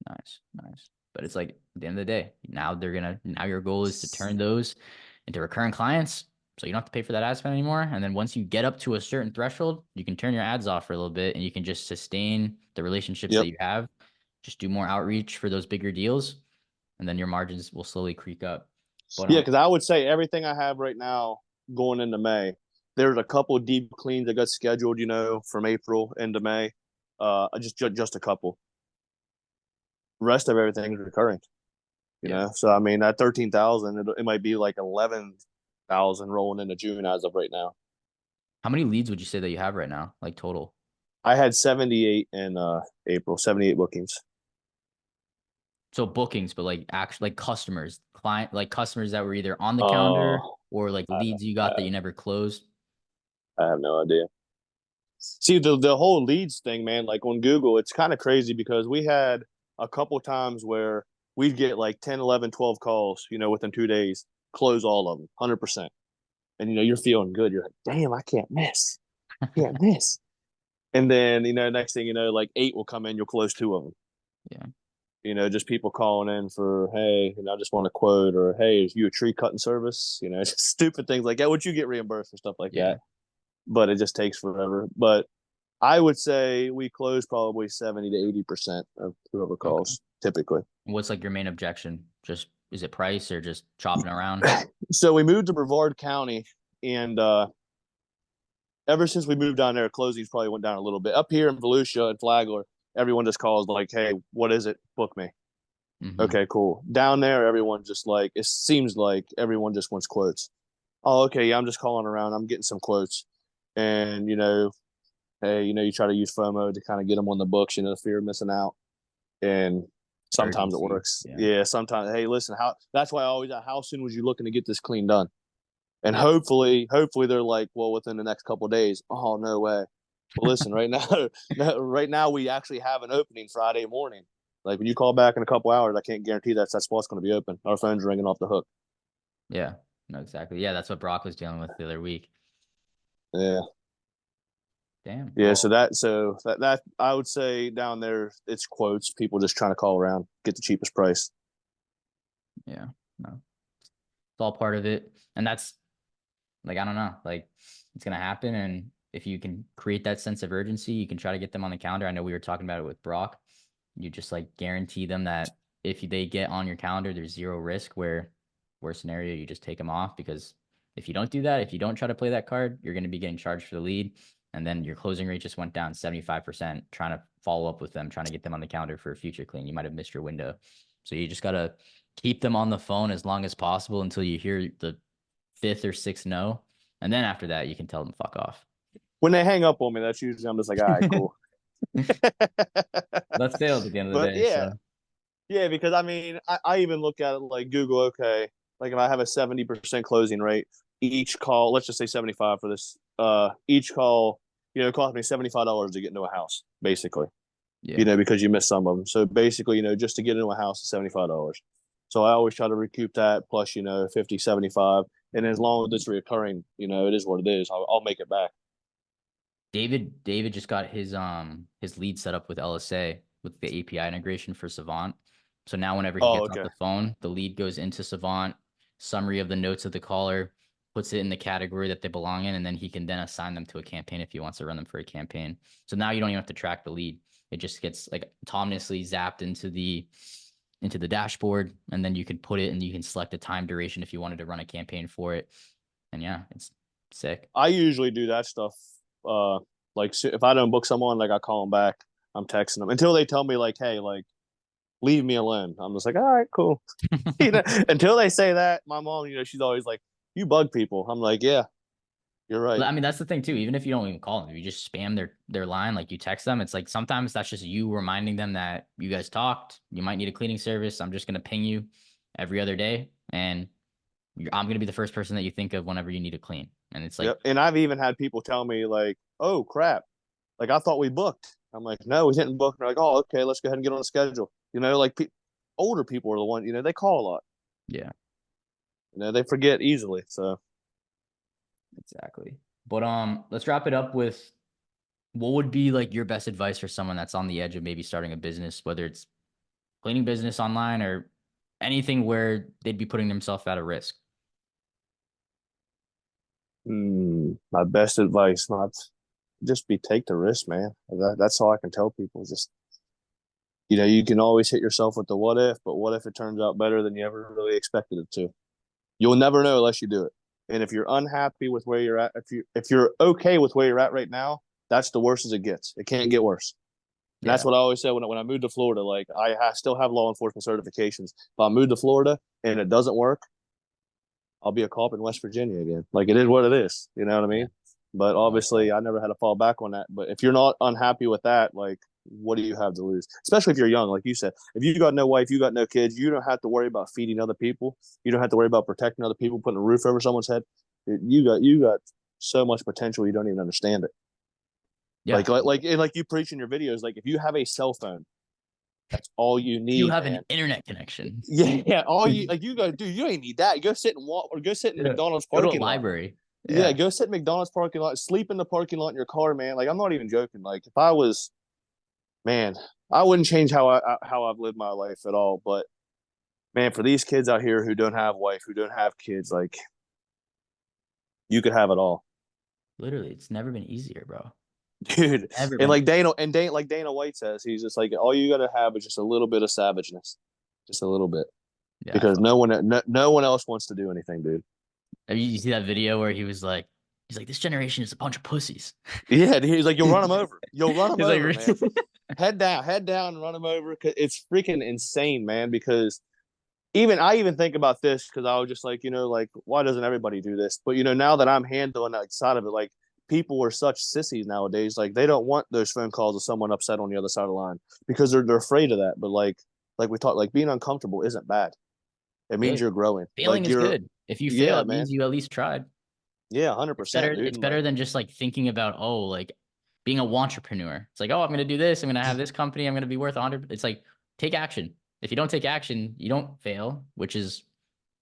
Speaker 1: Nice, nice. But it's like at the end of the day, now your goal is to turn those into recurring clients. So you don't have to pay for that ad spend anymore. And then once you get up to a certain threshold, you can turn your ads off for a little bit and you can just sustain the relationships that
Speaker 2: Yep.
Speaker 1: you have. Just do more outreach for those bigger deals, and then your margins will slowly creep up. But
Speaker 2: Yeah, because I would say everything I have right now going into May, there's a couple deep cleans that got scheduled, from April into May. Just a couple. Rest of everything is recurring.
Speaker 1: yeah.
Speaker 2: So I mean that 13,000, it might be like 11,000 rolling into June as of right now.
Speaker 1: How many leads would you say that you have right now, like total?
Speaker 2: I had 78 in April, 78 bookings.
Speaker 1: So bookings, but like actually like customers that were either on the calendar
Speaker 2: Uh,
Speaker 1: or like
Speaker 2: I,
Speaker 1: leads you got that
Speaker 2: I,
Speaker 1: you never closed.
Speaker 2: I have no idea. See the whole leads thing, man. Like on Google, it's kind of crazy because we had a couple times where we'd get like 10, 11, 12 calls, within 2 days, close all of them, 100%. And you're feeling good. You're like, damn, I can't miss, can't miss. And then next thing you know, like eight will come in, you'll close two of them.
Speaker 1: Yeah.
Speaker 2: Just people calling in for, hey, I just want a quote, or hey, is you a tree cutting service? Just stupid things like that. Would you get reimbursed for stuff like
Speaker 1: Yeah.
Speaker 2: that? But it just takes forever. But I would say we close probably 70 to 80% of whoever
Speaker 1: Okay.
Speaker 2: calls typically.
Speaker 1: What's like your main objection? Just is it price or just chopping around?
Speaker 2: So we moved to Brevard County, and ever since we moved down there, closings probably went down a little bit. Up here in Volusia and Flagler, everyone just calls like, hey, what is it? Book me.
Speaker 1: Mm-hmm.
Speaker 2: Okay, cool. Down there, everyone just like, it seems like everyone just wants quotes. Oh, okay, yeah, I'm just calling around. I'm getting some quotes. And, hey, you try to use FOMO to kind of get them on the books, the fear of missing out. And sometimes it
Speaker 1: Urgency.
Speaker 2: works.
Speaker 1: Yeah.
Speaker 2: Yeah, sometimes, hey, listen, that's why I always, how soon was you looking to get this clean done? And
Speaker 1: Yeah.
Speaker 2: hopefully they're like, well, within the next couple of days. Oh, no way. Well, listen, right now, right now we actually have an opening Friday morning. Like when you call back in a couple hours, I can't guarantee that spot's going to be open. Our phone's ringing off the hook.
Speaker 1: Yeah. No, exactly. Yeah, that's what Brock was dealing with the other week.
Speaker 2: Yeah.
Speaker 1: Damn.
Speaker 2: Yeah, so
Speaker 1: Well,
Speaker 2: that I would say down there it's quotes, people just trying to call around, get the cheapest price.
Speaker 1: yeah. No. It's all part of it. And that's like I don't know. Like it's gonna happen. And if you can create that sense of urgency, you can try to get them on the calendar. I know we were talking about it with Brock. You just like guarantee them that if they get on your calendar, there's zero risk where worst scenario, you just take them off because if you don't do that, if you don't try to play that card, you're going to be getting charged for the lead. And then your closing rate just went down 75% trying to follow up with them, trying to get them on the calendar for a future clean. You might have missed your window. So you just got to keep them on the phone as long as possible until you hear the fifth or sixth no. And then after that, you can tell them fuck off.
Speaker 2: When they hang up on me, that's usually I'm just like, all right, cool.
Speaker 1: That's sales at the end of the
Speaker 2: But
Speaker 1: day.
Speaker 2: yeah,
Speaker 1: So
Speaker 2: yeah, because I mean, I even look at it like Google. Okay, like if I have a 70% closing rate, each call, let's just say 75 for this. Each call, it cost me $75 to get into a house, basically.
Speaker 1: yeah.
Speaker 2: Because you miss some of them. So basically, just to get into a house is $75. So I always try to recoup that plus, 50, 75. And as long as it's recurring, it is what it is. I'll make it back.
Speaker 1: David just got his lead set up with LSA with the API integration for Savant. So now whenever he
Speaker 2: Oh,
Speaker 1: gets off
Speaker 2: okay.
Speaker 1: the phone, the lead goes into Savant, summary of the notes of the caller, puts it in the category that they belong in, and then he can then assign them to a campaign if he wants to run them for a campaign. So now you don't even have to track the lead. It just gets like autonomously zapped into the dashboard, and then you can put it and you can select a time duration if you wanted to run a campaign for it. And yeah, it's sick.
Speaker 2: I usually do that stuff. Uh, like if I don't book someone, like I call them back. I'm texting them until they tell me like, hey, like leave me alone. I'm just like, all right, cool. Until they say that, my mom, she's always like, you bug people. I'm like, yeah, you're right.
Speaker 1: I mean, that's the thing too. Even if you don't even call them, if you just spam their line, like you text them, it's like sometimes that's just you reminding them that you guys talked. You might need a cleaning service. I'm just gonna ping you every other day, and I'm gonna be the first person that you think of whenever you need to clean. And it's like,
Speaker 2: Yep. And I've even had people tell me like, "Oh crap, like I thought we booked." I'm like, "No, we didn't book." And they're like, "Oh, okay, let's go ahead and get on the schedule." Like older people are the one. They call a lot.
Speaker 1: yeah,
Speaker 2: They forget easily. So,
Speaker 1: exactly. But let's wrap it up with what would be like your best advice for someone that's on the edge of maybe starting a business, whether it's cleaning business online or anything where they'd be putting themselves at a risk.
Speaker 2: my best advice, not just be take the risk, man. That's all I can tell people. Just you can always hit yourself with the what if, but what if it turns out better than you ever really expected it to? You'll never know unless you do it. And if you're unhappy with where you're at, if you're okay with where you're at right now, that's the worst as it gets. It can't get worse. And that's
Speaker 1: Yeah,
Speaker 2: what I always say when I moved to Florida. Like still have law enforcement certifications. If I move to Florida and it doesn't work, I'll be a cop in West Virginia again. Like it is what it is. You know what I
Speaker 1: yeah.
Speaker 2: mean? But
Speaker 1: No,
Speaker 2: obviously, I never had to fall back on that. But if you're not unhappy with that, like, what do you have to lose? Especially if you're young, like you said. If you got no wife, you got no kids, you don't have to worry about feeding other people. You don't have to worry about protecting other people, putting a roof over someone's head. You got so much potential you don't even understand it.
Speaker 1: yeah.
Speaker 2: Like you preach in your videos. Like if you have a cell phone, that's all you
Speaker 1: You
Speaker 2: need,
Speaker 1: have an
Speaker 2: man.
Speaker 1: internet connection.
Speaker 2: Yeah, yeah. All
Speaker 1: Yeah.
Speaker 2: you got to do, you ain't need that. Go sit and walk, or go sit in McDonald's
Speaker 1: Go to a
Speaker 2: parking lot.
Speaker 1: library.
Speaker 2: Yeah,
Speaker 1: Yeah.
Speaker 2: go sit in McDonald's parking lot, sleep in the parking lot in your car, man. Like I'm not even joking. Like if I was, man, I wouldn't change how I've lived my life at all. But man, for these kids out here who don't have wife, who don't have kids, like you could have it all,
Speaker 1: Literally, it's never been easier, bro.
Speaker 2: dude.
Speaker 1: Never
Speaker 2: And
Speaker 1: been.
Speaker 2: like Dana White says, he's just like all you got to have is just a little bit of savageness, just a little bit,
Speaker 1: Yeah, I
Speaker 2: because
Speaker 1: felt.
Speaker 2: no one else wants to do anything, dude.
Speaker 1: You see that video where he's like, this generation is a bunch of pussies.
Speaker 2: Yeah, he's like, you'll run them
Speaker 1: He's
Speaker 2: over. You'll run them over,
Speaker 1: like,
Speaker 2: man. Head down, and run them over. It's freaking insane, man. Because I even think about this because I was just like, like why doesn't everybody do this? But now that I'm handling that side of it, like people are such sissies nowadays. Like they don't want those phone calls of someone upset on the other side of the line because they're afraid of that. But like we talked, like being uncomfortable isn't bad. It means
Speaker 1: hey,
Speaker 2: you're growing.
Speaker 1: failing
Speaker 2: Like
Speaker 1: is
Speaker 2: you're,
Speaker 1: good. If you fail,
Speaker 2: yeah,
Speaker 1: it
Speaker 2: man.
Speaker 1: means you at least tried.
Speaker 2: Yeah, 100%, dude.
Speaker 1: It's
Speaker 2: And like,
Speaker 1: better than just like thinking about, oh, like being a entrepreneur. It's like, oh, I'm gonna do this. I'm gonna have this company. I'm gonna be worth 100. It's like take action. If you don't take action, you don't fail, which is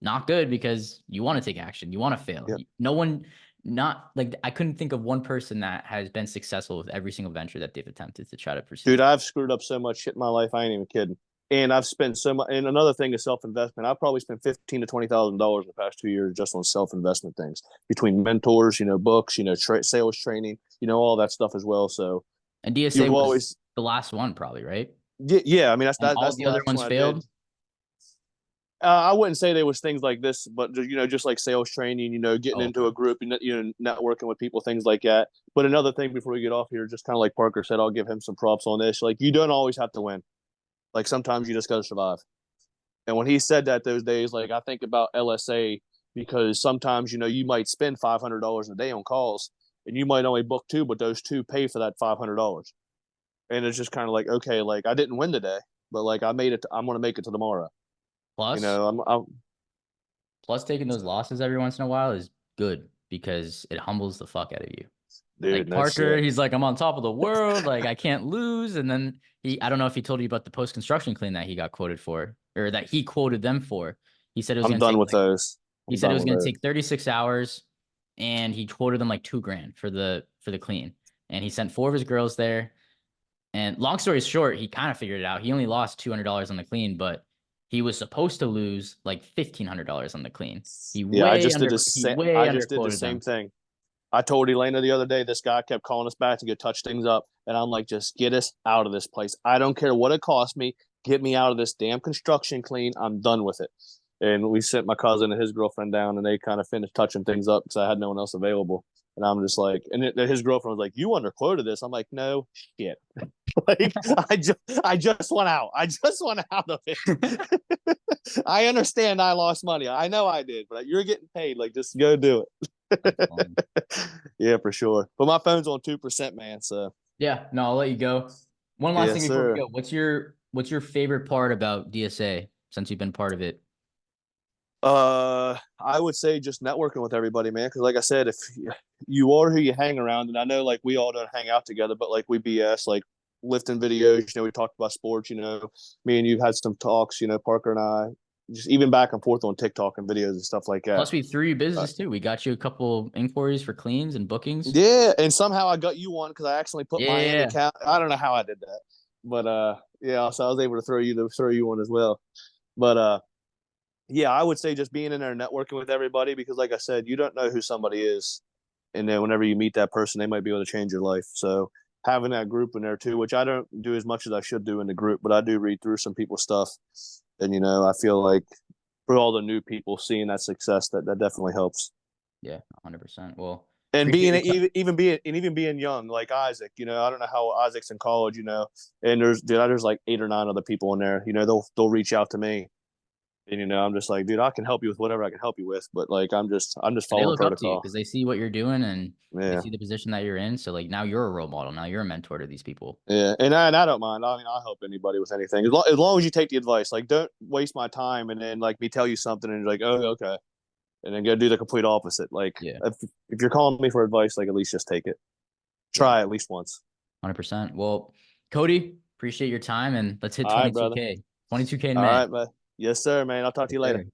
Speaker 1: not good because you want to take action. You want to fail.
Speaker 2: yeah,
Speaker 1: No one, not like I couldn't think of one person that has been successful with every single venture that they've attempted to try to
Speaker 2: dude,
Speaker 1: pursue.
Speaker 2: I've screwed up so much shit in my life. I ain't even kidding. And I've spent so much. And another thing is self investment. I've probably spent $15,000 to $20,000 in the past 2 years just on self investment things between mentors, books, sales training, all that stuff as well. So
Speaker 1: And DSA
Speaker 2: you've
Speaker 1: was
Speaker 2: always,
Speaker 1: the last one, probably, right?
Speaker 2: yeah. I mean,
Speaker 1: And all
Speaker 2: that's the
Speaker 1: the other
Speaker 2: last
Speaker 1: ones
Speaker 2: one I did.
Speaker 1: failed.
Speaker 2: I wouldn't say there was things like this, but just like sales training, getting
Speaker 1: Oh,
Speaker 2: into
Speaker 1: okay.
Speaker 2: a group, and networking with people, things like that. But another thing before we get off here, just kind of like Parker said, I'll give him some props on this. Like you don't always have to win. Like sometimes you just got to survive. And when he said that those days, like I think about LSA because sometimes you might spend $500 a day on calls, and you might only book two, but those two pay for that $500. And it's just kind of like okay, like I didn't win today, but like I made it. I'm gonna make it to tomorrow. You
Speaker 1: Plus,
Speaker 2: know, I'm
Speaker 1: plus taking those losses every once in a while is good because it humbles the fuck out of you.
Speaker 2: dude.
Speaker 1: Like
Speaker 2: No
Speaker 1: Parker,
Speaker 2: shit.
Speaker 1: he's like, I'm on top of the world. Like I can't lose. And then I don't know if he told you about the post construction clean that he got quoted for or that he quoted them for. He said it was
Speaker 2: I'm
Speaker 1: going to
Speaker 2: done
Speaker 1: take
Speaker 2: with
Speaker 1: like,
Speaker 2: those.
Speaker 1: he
Speaker 2: I'm
Speaker 1: said it
Speaker 2: done
Speaker 1: was
Speaker 2: with
Speaker 1: going to
Speaker 2: those.
Speaker 1: take 36 hours and he quoted them like 2 grand for the clean. And he sent 4 of his girls there. And long story short, he kind of figured it out. He only lost $200 on the clean, but he was supposed to lose like $1,500 on the clean.
Speaker 2: Yeah,
Speaker 1: He way
Speaker 2: I
Speaker 1: under
Speaker 2: just did the
Speaker 1: quoted
Speaker 2: same
Speaker 1: them.
Speaker 2: thing. I told Elena the other day, this guy kept calling us back to go touch things up. And I'm like, just get us out of this place. I don't care what it costs me. Get me out of this damn construction clean. I'm done with it. And we sent my cousin and his girlfriend down, and they kind of finished touching things up because I had no one else available. And I'm just like, his girlfriend was like, "You underquoted this." I'm like, "No shit." Like I just want out. I just want out of it. I understand I lost money. I know I did, but you're getting paid. Like, just go do
Speaker 1: That's
Speaker 2: it.
Speaker 1: funny.
Speaker 2: Yeah, for sure. But my phone's on 2%, man. So
Speaker 1: Yeah, no, I'll let you go. One last thing
Speaker 2: yes,
Speaker 1: before we
Speaker 2: sir.
Speaker 1: go. What's your favorite part about DSA since you've been part of it?
Speaker 2: I would say just networking with everybody, man. Because like I said, if you are who you hang around, and I know like we all don't hang out together, but like we BS, like lifting videos. You know, we talked about sports. You know, me and you've had some talks. You know, Parker and I, just even back and forth on TikTok and videos and stuff like that.
Speaker 1: Plus, we threw you
Speaker 2: Uh,
Speaker 1: business too. We got you a couple inquiries for cleans and bookings.
Speaker 2: yeah, and somehow I got you one because I accidentally put my in
Speaker 1: Yeah.
Speaker 2: account. I don't know how I did that, but yeah, so I was able to throw you one as well. But yeah, I would say just being in there networking with everybody because, like I said, you don't know who somebody is, and then whenever you meet that person, they might be able to change your life. So having that group in there too, which I don't do as much as I should do in the group, but I do read through some people's stuff, and you know, I feel like for all the new people seeing that success, that definitely helps.
Speaker 1: Yeah, 100%. Well,
Speaker 2: And
Speaker 1: appreciate
Speaker 2: being
Speaker 1: your time.
Speaker 2: even being young like Isaac, you know, I don't know how Isaac's in college, you know, and there's like 8 or 9 other people in there, you know, they'll reach out to me. And you know, I'm just like, dude, I can help you with whatever I can help you with, but like, I'm just
Speaker 1: They
Speaker 2: following
Speaker 1: look up to you
Speaker 2: protocol.
Speaker 1: because they see what you're doing and they
Speaker 2: Yeah,
Speaker 1: see the position that you're in. So like now you're a role model. Now you're a mentor to these people.
Speaker 2: yeah, and I don't mind. I mean, I help anybody with anything as long as you take the advice. Like, don't waste my time and then like me tell you something and you're like, oh, okay, and then go do the complete opposite. Like,
Speaker 1: Yeah.
Speaker 2: if you're calling me for advice, like at least just take it.
Speaker 1: Yeah.
Speaker 2: Try at least once.
Speaker 1: 100%. Well, Cody, appreciate your time and let's hit
Speaker 2: All right, brother.
Speaker 1: 22K. 22K in
Speaker 2: All
Speaker 1: May.
Speaker 2: right, but yes, sir, man. I'll talk to
Speaker 1: Yes,
Speaker 2: you later.
Speaker 1: sir.